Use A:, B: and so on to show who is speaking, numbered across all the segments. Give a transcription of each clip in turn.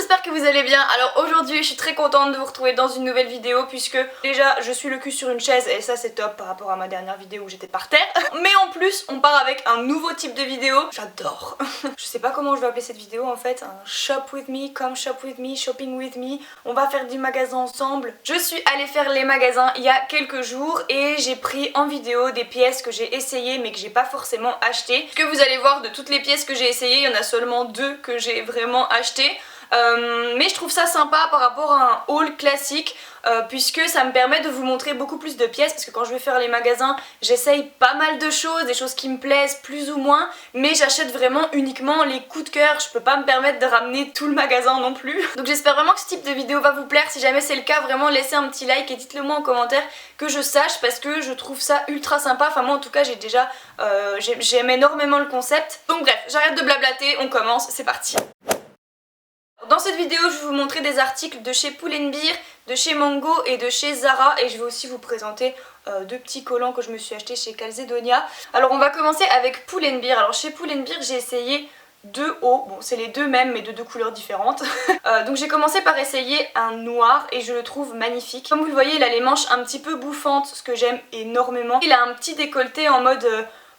A: j'espère que vous allez bien. Alors aujourd'hui je suis très contente de vous retrouver dans une nouvelle vidéo puisque déjà je suis le cul sur une chaise et ça c'est top par rapport à ma dernière vidéo où j'étais par terre. Mais en plus on part avec un nouveau type de vidéo, j'adore. Je sais pas comment je vais appeler cette vidéo en fait, un shop with me, come shop with me, shopping with me. On va faire des magasins ensemble. Je suis allée faire les magasins il y a quelques jours et j'ai pris en vidéo des pièces que j'ai essayées mais que j'ai pas forcément achetées. Ce que vous allez voir, de toutes les pièces que j'ai essayées, il y en a seulement 2 que j'ai vraiment achetées. Mais je trouve ça sympa par rapport à un haul classique puisque ça me permet de vous montrer beaucoup plus de pièces parce que quand je vais faire les magasins j'essaye pas mal de choses, des choses qui me plaisent plus ou moins, mais j'achète vraiment uniquement les coups de cœur, je peux pas me permettre de ramener tout le magasin non plus. Donc j'espère vraiment que ce type de vidéo va vous plaire. Si jamais c'est le cas, vraiment laissez un petit like et dites-le moi en commentaire que je sache parce que je trouve ça ultra sympa. Enfin moi en tout cas j'ai déjà j'aime énormément le concept. Donc bref, j'arrête de blablater, on commence, c'est parti. Dans cette vidéo je vais vous montrer des articles de chez Pull&Bear, de chez Mango et de chez Zara et je vais aussi vous présenter 2 petits collants que je me suis achetés chez Calzedonia. Alors on va commencer avec Pull&Bear. Alors chez Pull&Bear j'ai essayé 2 hauts, bon c'est les 2 mêmes mais de 2 couleurs différentes. Donc j'ai commencé par essayer un noir et je le trouve magnifique. Comme vous le voyez il a les manches un petit peu bouffantes, ce que j'aime énormément. Il a un petit décolleté en mode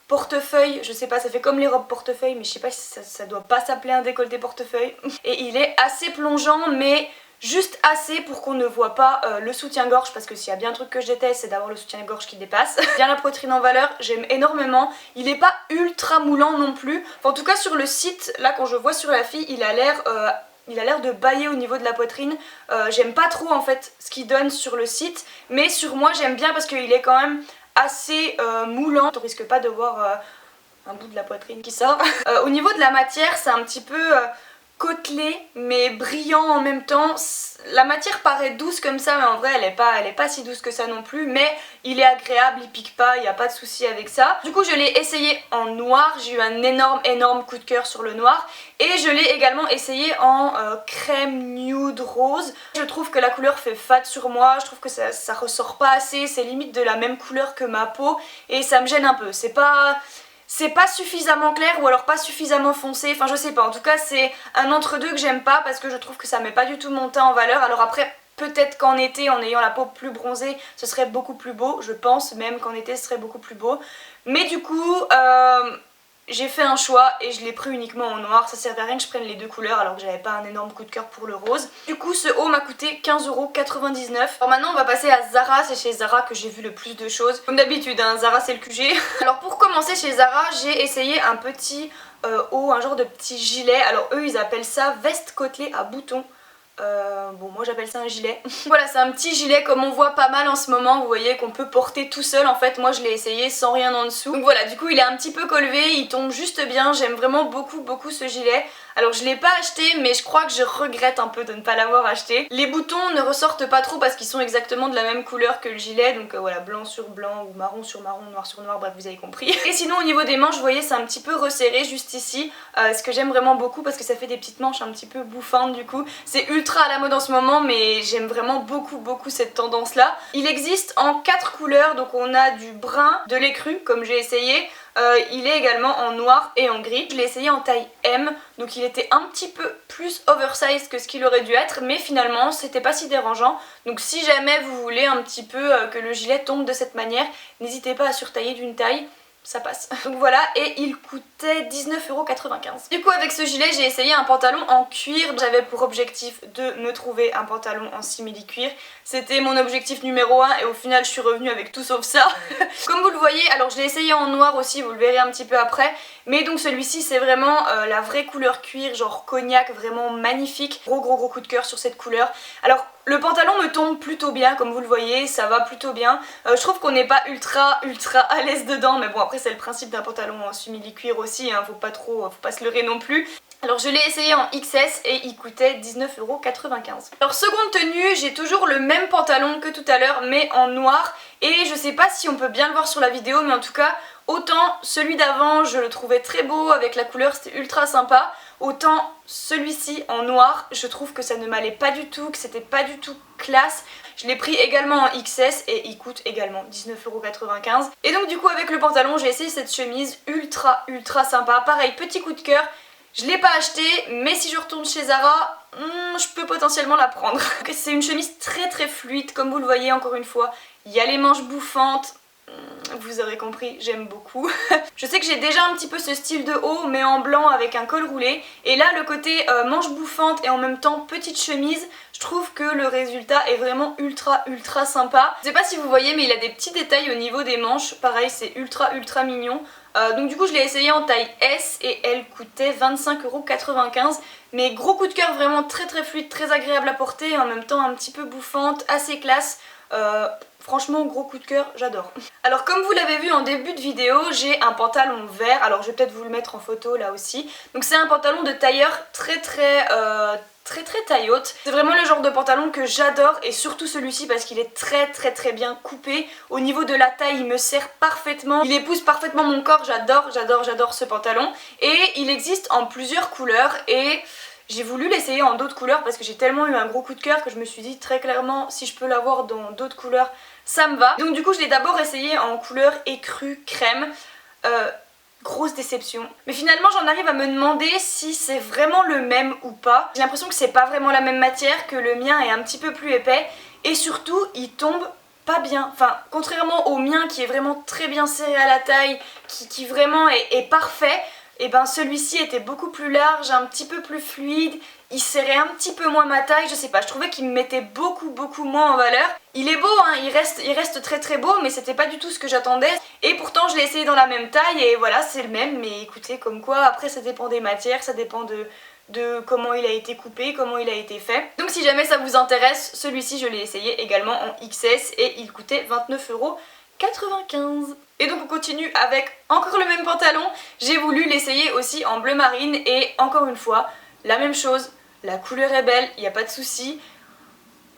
A: portefeuille, je sais pas, ça fait comme les robes portefeuille mais je sais pas si ça doit pas s'appeler un décolleté portefeuille. Et il est assez plongeant mais juste assez pour qu'on ne voit pas le soutien-gorge parce que s'il y a bien un truc que je déteste c'est d'avoir le soutien-gorge qui dépasse. Bien la poitrine en valeur, j'aime énormément. Il est pas ultra moulant non plus. Enfin, en tout cas sur le site, là quand je vois sur la fille, il a l'air de bailler au niveau de la poitrine. J'aime pas trop en fait ce qu'il donne sur le site, mais sur moi j'aime bien parce qu'il est quand même assez moulant. On risque pas de voir un bout de la poitrine qui sort. Au niveau de la matière c'est un petit peu côtelé mais brillant en même temps. La matière paraît douce comme ça mais en vrai elle est pas si douce que ça non plus, mais il est agréable, il pique pas, il n'y a pas de souci avec ça. Du coup je l'ai essayé en noir, j'ai eu un énorme coup de cœur sur le noir et je l'ai également essayé en crème nude rose. Je trouve que la couleur fait fade sur moi, je trouve que ça ressort pas assez, c'est limite de la même couleur que ma peau et ça me gêne un peu. C'est pas suffisamment clair ou alors pas suffisamment foncé, enfin je sais pas, en tout cas c'est un entre-deux que j'aime pas parce que je trouve que ça met pas du tout mon teint en valeur. Alors après peut-être qu'en été en ayant la peau plus bronzée ce serait beaucoup plus beau, je pense même qu'en été ce serait beaucoup plus beau, mais du coup j'ai fait un choix et je l'ai pris uniquement en noir. Ça servait à rien que je prenne les 2 couleurs alors que j'avais pas un énorme coup de cœur pour le rose. Du coup ce haut m'a coûté 15,99 €. Alors maintenant on va passer à Zara. C'est chez Zara que j'ai vu le plus de choses. Comme d'habitude hein, Zara c'est le QG. Alors pour commencer chez Zara j'ai essayé un petit haut, un genre de petit gilet. Alors eux ils appellent ça veste côtelée à boutons. Bon moi j'appelle ça un gilet. Voilà, c'est un petit gilet comme on voit pas mal en ce moment, vous voyez, qu'on peut porter tout seul. En fait moi je l'ai essayé sans rien en dessous. Donc voilà, du coup il est un petit peu collevé, il tombe juste bien, j'aime vraiment beaucoup ce gilet. Alors je l'ai pas acheté mais je crois que je regrette un peu de ne pas l'avoir acheté. Les boutons ne ressortent pas trop parce qu'ils sont exactement de la même couleur que le gilet, donc voilà, blanc sur blanc ou marron sur marron, noir sur noir, bref vous avez compris. Et sinon au niveau des manches vous voyez c'est un petit peu resserré juste ici, ce que j'aime vraiment beaucoup parce que ça fait des petites manches un petit peu bouffantes du coup. C'est ultra à la mode en ce moment mais j'aime vraiment beaucoup cette tendance là. Il existe en 4 couleurs, donc on a du brun, de l'écru comme j'ai essayé. Il est également en noir et en gris. Je l'ai essayé en taille M, donc il était un petit peu plus oversize que ce qu'il aurait dû être, mais finalement c'était pas si dérangeant. Donc si jamais vous voulez un petit peu que le gilet tombe de cette manière, n'hésitez pas à surtailler d'une taille. Ça passe. Donc voilà, et il coûtait 19,95 €. Du coup avec ce gilet j'ai essayé un pantalon en cuir. J'avais pour objectif de me trouver un pantalon en simili cuir. C'était mon objectif numéro 1 et au final je suis revenue avec tout sauf ça. Comme vous le voyez, alors je l'ai essayé en noir aussi, vous le verrez un petit peu après. Mais donc celui-ci c'est vraiment la vraie couleur cuir, genre cognac, vraiment magnifique. Gros coup de cœur sur cette couleur. Alors le pantalon me tombe plutôt bien, comme vous le voyez, ça va plutôt bien. Je trouve qu'on n'est pas ultra à l'aise dedans, mais bon après c'est le principe d'un pantalon en simili cuir aussi, hein, faut pas se leurrer non plus. Alors je l'ai essayé en XS et il coûtait 19,95 €. Alors seconde tenue, j'ai toujours le même pantalon que tout à l'heure mais en noir et je sais pas si on peut bien le voir sur la vidéo mais en tout cas autant celui d'avant je le trouvais très beau avec la couleur, c'était ultra sympa, autant celui-ci en noir je trouve que ça ne m'allait pas du tout, que c'était pas du tout classe. Je l'ai pris également en XS et il coûte également 19,95 €. Et donc du coup avec le pantalon j'ai essayé cette chemise ultra sympa. Pareil, petit coup de cœur. Je l'ai pas acheté mais si je retourne chez Zara, je peux potentiellement la prendre. C'est une chemise très fluide, comme vous le voyez encore une fois. Il y a les manches bouffantes. Vous aurez compris, j'aime beaucoup. Je sais que j'ai déjà un petit peu ce style de haut, mais en blanc avec un col roulé. Et là, le côté manche bouffante et en même temps petite chemise, je trouve que le résultat est vraiment ultra sympa. Je sais pas si vous voyez, mais il a des petits détails au niveau des manches. Pareil, c'est ultra mignon. Donc du coup, je l'ai essayé en taille S et elle coûtait 25,95 €. Mais gros coup de cœur, vraiment très fluide, très agréable à porter, en même temps un petit peu bouffante, assez classe. Franchement, gros coup de cœur, j'adore. Alors comme vous l'avez vu en début de vidéo, j'ai un pantalon vert. Alors je vais peut-être vous le mettre en photo là aussi. Donc c'est un pantalon de tailleur très taille haute. C'est vraiment le genre de pantalon que j'adore, et surtout celui-ci parce qu'il est très bien coupé. Au niveau de la taille, il me sert parfaitement. Il épouse parfaitement mon corps. J'adore ce pantalon. Et il existe en plusieurs couleurs et j'ai voulu l'essayer en d'autres couleurs parce que j'ai tellement eu un gros coup de cœur que je me suis dit très clairement, si je peux l'avoir dans d'autres couleurs, ça me va. Donc du coup je l'ai d'abord essayé en couleur écrue crème. Grosse déception. Mais finalement j'en arrive à me demander si c'est vraiment le même ou pas. J'ai l'impression que c'est pas vraiment la même matière, que le mien est un petit peu plus épais. Et surtout il tombe pas bien. Enfin, contrairement au mien qui est vraiment très bien serré à la taille, qui vraiment est parfait. Et ben celui-ci était beaucoup plus large, un petit peu plus fluide, il serrait un petit peu moins ma taille, je sais pas, je trouvais qu'il me mettait beaucoup moins en valeur. Il est beau, hein, il reste très beau, mais c'était pas du tout ce que j'attendais. Et pourtant je l'ai essayé dans la même taille et voilà, c'est le même, mais écoutez, comme quoi, après ça dépend des matières, ça dépend de comment il a été coupé, comment il a été fait. Donc si jamais ça vous intéresse, celui-ci je l'ai essayé également en XS et il coûtait 29,95 €. Et donc on continue avec encore le même pantalon. J'ai voulu l'essayer aussi en bleu marine et encore une fois, la même chose. La couleur est belle, il n'y a pas de souci.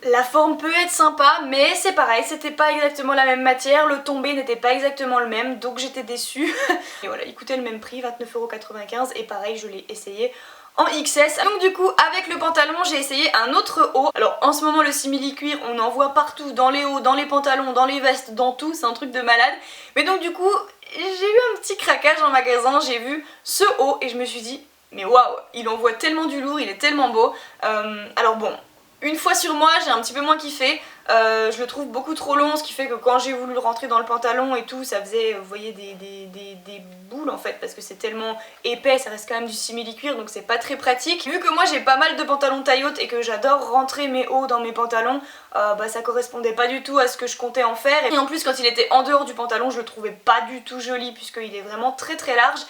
A: La forme peut être sympa, mais c'est pareil, c'était pas exactement la même matière, le tombé n'était pas exactement le même, donc j'étais déçue. Et voilà, il coûtait le même prix, 29,95 € et pareil, je l'ai essayé en XS. Donc du coup avec le pantalon j'ai essayé un autre haut. Alors en ce moment le simili-cuir on en voit partout, dans les hauts, dans les pantalons, dans les vestes, dans tout, c'est un truc de malade. Mais donc du coup j'ai eu un petit craquage en magasin, j'ai vu ce haut et je me suis dit mais waouh, il envoie tellement du lourd, il est tellement beau. Alors bon, une fois sur moi j'ai un petit peu moins kiffé. Je le trouve beaucoup trop long, ce qui fait que quand j'ai voulu le rentrer dans le pantalon et tout, ça faisait, vous voyez, des boules en fait, parce que c'est tellement épais, ça reste quand même du simili-cuir, donc c'est pas très pratique. Vu que moi j'ai pas mal de pantalons taille haute et que j'adore rentrer mes hauts dans mes pantalons, bah ça correspondait pas du tout à ce que je comptais en faire. Et en plus quand il était en dehors du pantalon, je le trouvais pas du tout joli, puisqu'il est vraiment très large.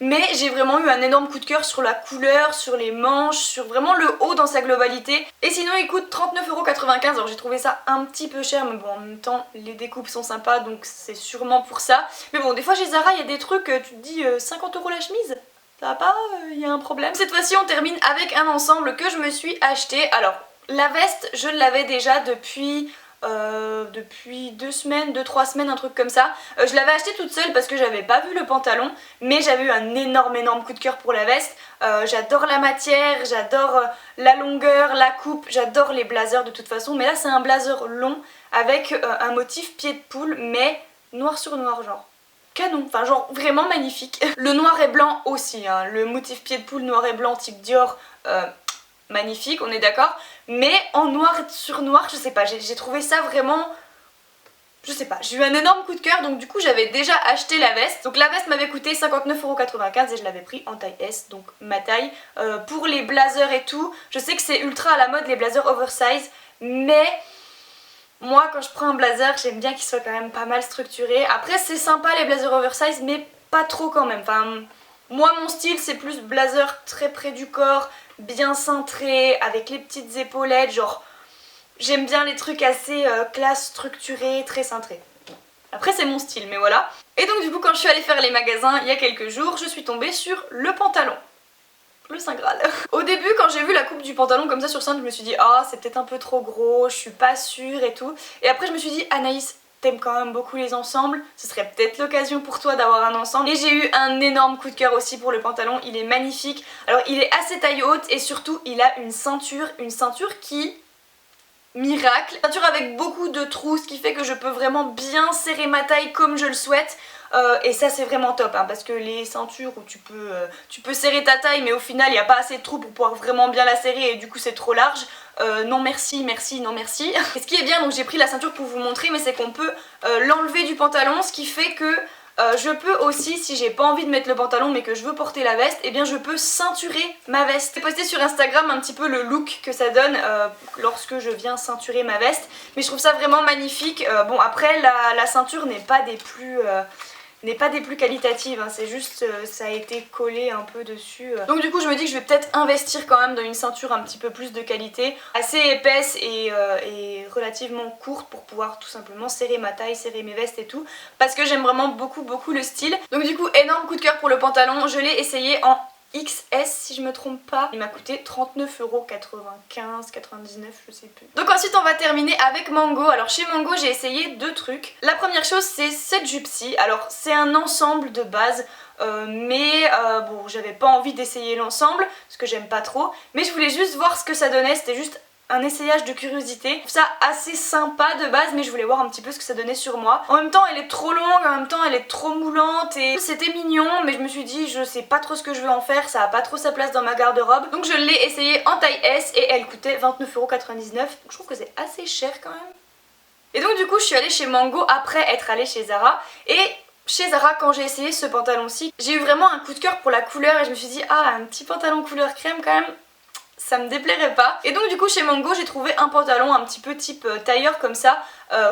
A: Mais j'ai vraiment eu un énorme coup de cœur sur la couleur, sur les manches, sur vraiment le haut dans sa globalité. Et sinon il coûte 39,95 €, alors j'ai trouvé ça un petit peu cher, mais bon en même temps les découpes sont sympas donc c'est sûrement pour ça. Mais bon des fois chez Zara il y a des trucs, tu te dis 50 € la chemise, ça va pas, il y a un problème. Cette fois-ci on termine avec un ensemble que je me suis acheté. Alors la veste je l'avais déjà depuis 2-3 semaines, un truc comme ça. Je l'avais acheté toute seule parce que j'avais pas vu le pantalon, mais j'avais eu un énorme coup de cœur pour la veste. J'adore la matière, j'adore la longueur, la coupe, j'adore les blazers de toute façon, mais là c'est un blazer long avec un motif pied de poule, mais noir sur noir genre. Canon, enfin genre vraiment magnifique. Le noir et blanc aussi, hein. Le motif pied de poule noir et blanc type Dior, magnifique, on est d'accord, mais en noir sur noir, je sais pas, j'ai trouvé ça vraiment, je sais pas, j'ai eu un énorme coup de cœur, donc du coup j'avais déjà acheté la veste. Donc la veste m'avait coûté 59,95 € et je l'avais pris en taille S, donc ma taille. Pour les blazers et tout, je sais que c'est ultra à la mode les blazers oversize, mais moi quand je prends un blazer, j'aime bien qu'il soit quand même pas mal structuré. Après c'est sympa les blazers oversize, mais pas trop quand même. Enfin, moi mon style c'est plus blazer très près du corps, bien cintré, avec les petites épaulettes, genre j'aime bien les trucs assez classe, structurés, très cintrés. Après c'est mon style, mais voilà. Et donc du coup quand je suis allée faire les magasins il y a quelques jours, je suis tombée sur le pantalon. Le Saint Graal. Au début quand j'ai vu la coupe du pantalon comme ça sur scène, je me suis dit ah c'est peut-être un peu trop gros, je suis pas sûre et tout. Et après je me suis dit Anaïs, t'aimes quand même beaucoup les ensembles, ce serait peut-être l'occasion pour toi d'avoir un ensemble. Et j'ai eu un énorme coup de cœur aussi pour le pantalon, il est magnifique. Alors il est assez taille haute et surtout il a une ceinture qui miracle. Ceinture avec beaucoup de trous, ce qui fait que je peux vraiment bien serrer ma taille comme je le souhaite. Et ça c'est vraiment top hein, parce que les ceintures où tu peux serrer ta taille mais au final il n'y a pas assez de trous pour pouvoir vraiment bien la serrer et du coup c'est trop large. Non merci, merci, non merci. Et ce qui est bien, donc j'ai pris la ceinture pour vous montrer, mais c'est qu'on peut l'enlever du pantalon, ce qui fait que je peux aussi, si j'ai pas envie de mettre le pantalon mais que je veux porter la veste, et bien je peux ceinturer ma veste. J'ai posté sur Instagram un petit peu le look que ça donne lorsque je viens ceinturer ma veste, mais je trouve ça vraiment magnifique. Bon après la ceinture n'est pas des plus qualitatives, hein, c'est juste ça a été collé un peu dessus. Donc du coup je me dis que je vais peut-être investir quand même dans une ceinture un petit peu plus de qualité, assez épaisse et relativement courte pour pouvoir tout simplement serrer ma taille, serrer mes vestes et tout, parce que j'aime vraiment beaucoup le style. Donc du coup énorme coup de cœur pour le pantalon, je l'ai essayé en XS si je me trompe pas. Il m'a coûté 39,95€, 99€, je sais plus. Donc ensuite on va terminer avec Mango. Alors chez Mango j'ai essayé deux trucs. La première chose c'est cette jupe-ci. Alors c'est un ensemble de base mais bon j'avais pas envie d'essayer l'ensemble parce que j'aime pas trop. Mais je voulais juste voir ce que ça donnait, c'était juste un essayage de curiosité. Je trouve ça assez sympa de base mais je voulais voir un petit peu ce que ça donnait sur moi. En même temps elle est trop longue, en même temps elle est trop moulante et c'était mignon mais je me suis dit je sais pas trop ce que je veux en faire, ça a pas trop sa place dans ma garde-robe. Donc je l'ai essayé en taille S et elle coûtait 29,99€. Donc je trouve que c'est assez cher quand même. Et donc du coup je suis allée chez Mango après être allée chez Zara et chez Zara quand j'ai essayé ce pantalon-ci, j'ai eu vraiment un coup de cœur pour la couleur et je me suis dit ah un petit pantalon couleur crème quand même, ça me déplairait pas. Et donc du coup chez Mango j'ai trouvé un pantalon un petit peu type tailleur comme ça,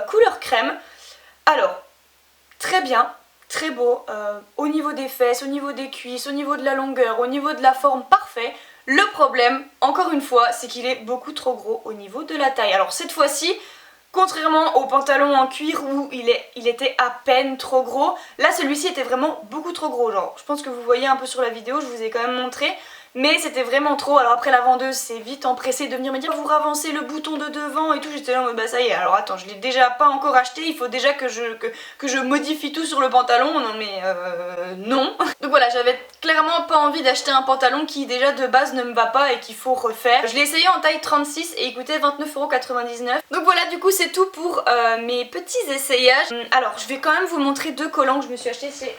A: couleur crème. Alors très bien, très beau, au niveau des fesses, au niveau des cuisses, au niveau de la longueur, au niveau de la forme, parfait. Le problème, encore une fois, c'est qu'il est beaucoup trop gros au niveau de la taille. Alors cette fois-ci, contrairement au pantalon en cuir où il était à peine trop gros, là celui-ci était vraiment beaucoup trop gros. Genre je pense que vous voyez un peu sur la vidéo, je vous ai quand même montré. Mais c'était vraiment trop. Alors après la vendeuse s'est vite empressée de venir me dire vous ravancez le bouton de devant et tout. J'étais là en mode bah ça y est, alors attends, je l'ai déjà pas encore acheté, il faut déjà que je modifie tout sur le pantalon. Non mais non. Donc voilà, j'avais clairement pas envie d'acheter un pantalon qui déjà de base ne me va pas et qu'il faut refaire. Je l'ai essayé en taille 36 et il coûtait 29,99€. Donc voilà, du coup c'est tout pour mes petits essayages. Alors je vais quand même vous montrer deux collants que je me suis acheté. C'est...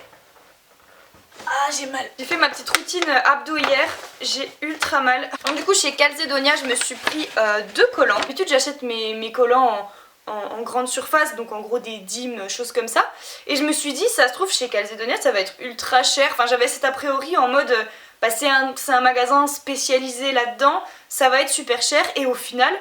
A: Ah j'ai mal. J'ai fait ma petite routine abdos hier, j'ai ultra mal. Donc du coup chez Calzedonia je me suis pris deux collants. D'habitude j'achète mes collants en grande surface, donc en gros des dîmes, choses comme ça. Et je me suis dit ça se trouve chez Calzedonia ça va être ultra cher. Enfin j'avais cet a priori en mode bah, c'est un magasin spécialisé là-dedans, ça va être super cher et au final...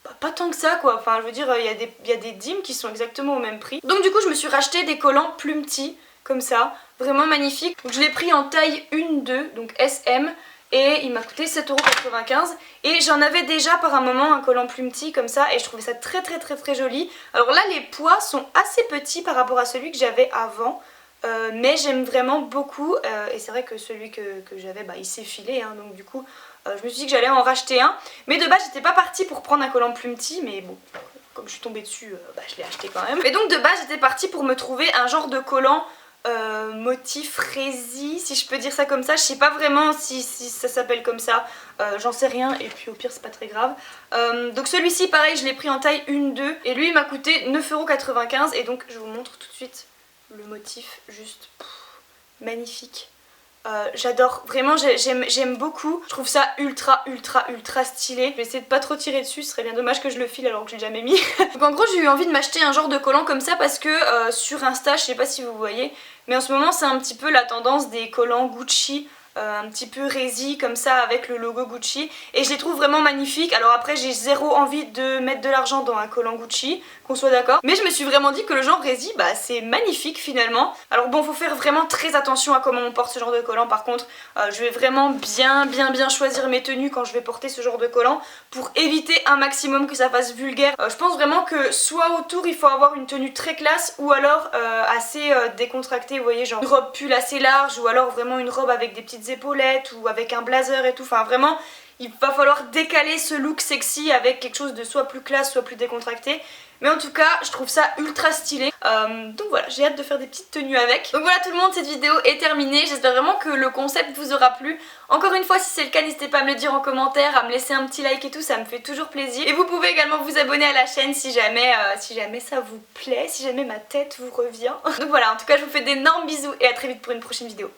A: Bah, pas tant que ça quoi, enfin je veux dire il y a des dîmes qui sont exactement au même prix. Donc du coup je me suis racheté des collants plus petits comme ça, vraiment magnifique. Donc je l'ai pris en taille 1-2, donc SM, et il m'a coûté 7,95€. Et j'en avais déjà par un moment un collant plus petit comme ça, et je trouvais ça très joli. Alors là les poids sont assez petits par rapport à celui que j'avais avant, mais j'aime vraiment beaucoup, et c'est vrai que celui que j'avais bah, il s'est filé, hein, donc du coup je me suis dit que j'allais en racheter un. Mais de base j'étais pas partie pour prendre un collant plus petit, mais bon, comme je suis tombée dessus, bah, je l'ai acheté quand même. Et donc de base j'étais partie pour me trouver un genre de collant motif résille, si je peux dire ça comme ça. Je sais pas vraiment si ça s'appelle comme ça, j'en sais rien et puis au pire c'est pas très grave. Donc celui-ci pareil je l'ai pris en taille 1-2 et lui il m'a coûté 9,95€ et donc je vous montre tout de suite le motif, juste magnifique. J'adore, vraiment j'aime beaucoup, je trouve ça ultra stylé. Je vais essayer de pas trop tirer dessus, ce serait bien dommage que je le file alors que je l'ai jamais mis. Donc en gros j'ai eu envie de m'acheter un genre de collant comme ça parce que sur Insta, je sais pas si vous voyez, mais en ce moment c'est un petit peu la tendance des collants Gucci, un petit peu résille comme ça avec le logo Gucci, et je les trouve vraiment magnifiques. Alors après j'ai zéro envie de mettre de l'argent dans un collant Gucci, qu'on soit d'accord, mais je me suis vraiment dit que le genre résille bah c'est magnifique finalement. Alors bon faut faire vraiment très attention à comment on porte ce genre de collant par contre, je vais vraiment bien choisir mes tenues quand je vais porter ce genre de collant pour éviter un maximum que ça fasse vulgaire. Je pense vraiment que soit autour il faut avoir une tenue très classe ou alors assez décontractée, vous voyez, genre une robe pull assez large ou alors vraiment une robe avec des petites épaulettes ou avec un blazer et tout, enfin vraiment il va falloir décaler ce look sexy avec quelque chose de soit plus classe, soit plus décontracté. Mais en tout cas, je trouve ça ultra stylé. Donc voilà, j'ai hâte de faire des petites tenues avec. Donc voilà tout le monde, cette vidéo est terminée. J'espère vraiment que le concept vous aura plu. Encore une fois, si c'est le cas, n'hésitez pas à me le dire en commentaire, à me laisser un petit like et tout, ça me fait toujours plaisir. Et vous pouvez également vous abonner à la chaîne si jamais ça vous plaît, si jamais ma tête vous revient. Donc voilà, en tout cas, je vous fais d'énormes bisous et à très vite pour une prochaine vidéo.